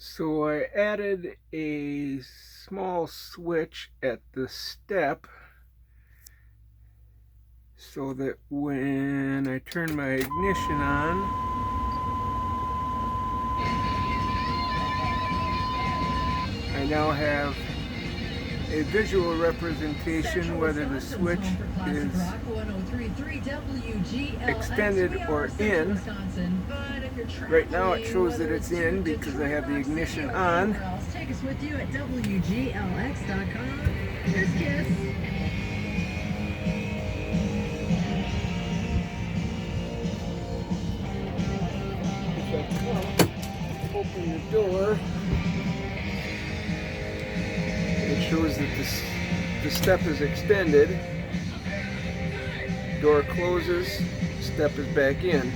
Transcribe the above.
So I added a small switch at the step so that when I turn my ignition on, I now have a visual representation whether the switch is extended or in. Right now it shows that it's in because I have the ignition on. Take us with you at WGLX.com. Cheers, kiss. If I come, open the door, it shows that the step is extended. Door closes, step is back in.